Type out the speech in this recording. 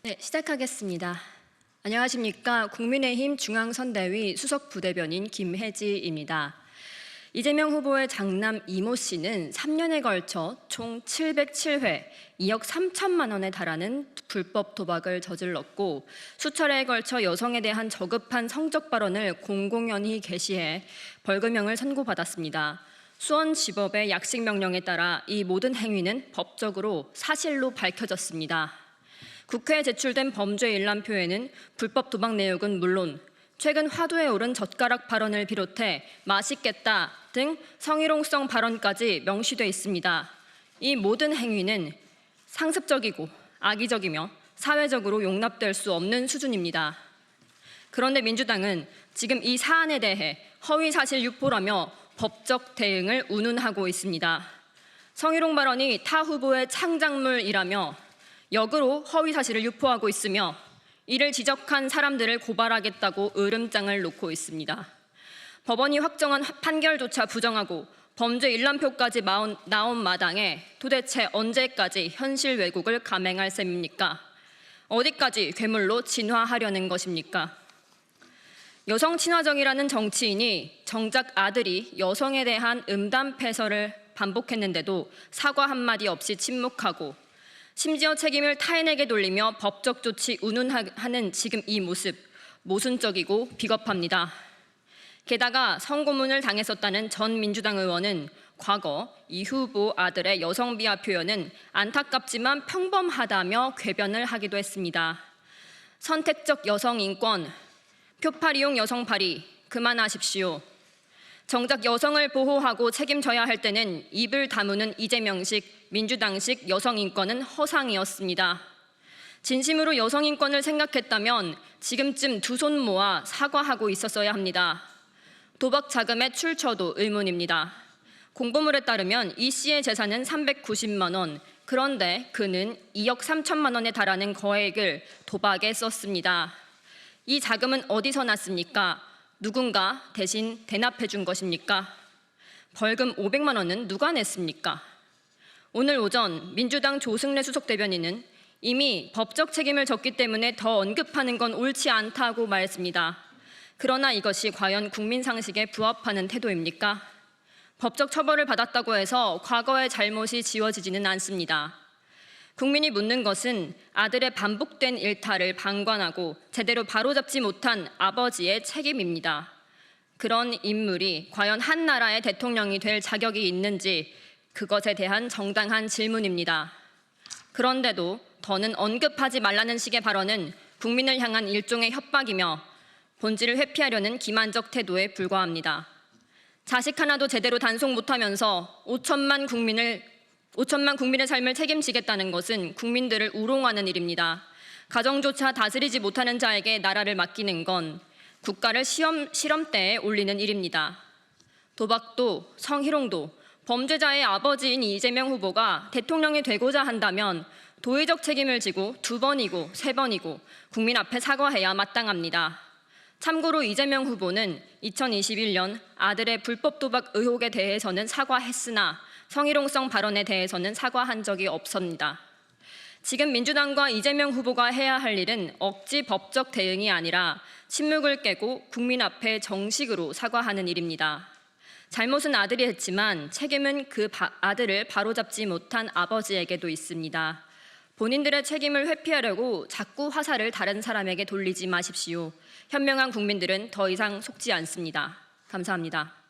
네, 시작하겠습니다. 안녕하십니까. 국민의힘 중앙선대위 수석부대변인 김혜지입니다. 이재명 후보의 장남 이모 씨는 3년에 걸쳐 총 707회 2억 3천만 원에 달하는 불법 도박을 저질렀고 수차례에 걸쳐 여성에 대한 저급한 성적 발언을 공공연히 게시해 벌금형을 선고받았습니다. 수원지법의 약식 명령에 따라 이 모든 행위는 법적으로 사실로 밝혀졌습니다. 국회에 제출된 범죄 일람표에는 불법 도박 내역은 물론 최근 화두에 오른 젓가락 발언을 비롯해 맛있겠다 등 성희롱성 발언까지 명시돼 있습니다. 이 모든 행위는 상습적이고 악의적이며 사회적으로 용납될 수 없는 수준입니다. 그런데 민주당은 지금 이 사안에 대해 허위사실 유포라며 법적 대응을 운운하고 있습니다. 성희롱 발언이 타 후보의 창작물이라며 역으로 허위사실을 유포하고 있으며 이를 지적한 사람들을 고발하겠다고 으름장을 놓고 있습니다. 법원이 확정한 판결조차 부정하고 범죄 일람표까지 나온 마당에 도대체 언제까지 현실 왜곡을 감행할 셈입니까? 어디까지 괴물로 진화하려는 것입니까? 여성 친화적이라는 정치인이 정작 아들이 여성에 대한 음담 패설을 반복했는데도 사과 한마디 없이 침묵하고 심지어 책임을 타인에게 돌리며 법적 조치 운운하는 지금 이 모습 모순적이고 비겁합니다. 게다가 성고문을 당했었다는 전 민주당 의원은 과거 이 후보 아들의 여성 비하 표현은 안타깝지만 평범하다며 궤변을 하기도 했습니다. 선택적 여성 인권, 표팔이용 여성팔이 그만하십시오. 정작 여성을 보호하고 책임져야 할 때는 입을 다무는 이재명식, 민주당식 여성 인권은 허상이었습니다. 진심으로 여성 인권을 생각했다면 지금쯤 두 손 모아 사과하고 있었어야 합니다. 도박 자금의 출처도 의문입니다. 공보물에 따르면 이 씨의 재산은 390만 원, 그런데 그는 2억 3천만 원에 달하는 거액을 도박에 썼습니다. 이 자금은 어디서 났습니까? 누군가 대신 대납해 준 것입니까? 벌금 500만 원은 누가 냈습니까? 오늘 오전 민주당 조승래 수석대변인은 이미 법적 책임을 졌기 때문에 더 언급하는 건 옳지 않다고 말했습니다. 그러나 이것이 과연 국민 상식에 부합하는 태도입니까? 법적 처벌을 받았다고 해서 과거의 잘못이 지워지지는 않습니다. 국민이 묻는 것은 아들의 반복된 일탈을 방관하고 제대로 바로잡지 못한 아버지의 책임입니다. 그런 인물이 과연 한 나라의 대통령이 될 자격이 있는지 그것에 대한 정당한 질문입니다. 그런데도 더는 언급하지 말라는 식의 발언은 국민을 향한 일종의 협박이며 본질을 회피하려는 기만적 태도에 불과합니다. 자식 하나도 제대로 단속 못하면서 5천만 국민의 삶을 책임지겠다는 것은 국민들을 우롱하는 일입니다. 가정조차 다스리지 못하는 자에게 나라를 맡기는 건 국가를 실험대에 올리는 일입니다. 도박도 성희롱도 범죄자의 아버지인 이재명 후보가 대통령이 되고자 한다면 도의적 책임을 지고 2번이고 3번이고 국민 앞에 사과해야 마땅합니다. 참고로 이재명 후보는 2021년 아들의 불법 도박 의혹에 대해서는 사과했으나 성희롱성 발언에 대해서는 사과한 적이 없습니다. 지금 민주당과 이재명 후보가 해야 할 일은 억지 법적 대응이 아니라 침묵을 깨고 국민 앞에 정식으로 사과하는 일입니다. 잘못은 아들이 했지만 책임은 그 아들을 바로잡지 못한 아버지에게도 있습니다. 본인들의 책임을 회피하려고 자꾸 화살을 다른 사람에게 돌리지 마십시오. 현명한 국민들은 더 이상 속지 않습니다. 감사합니다.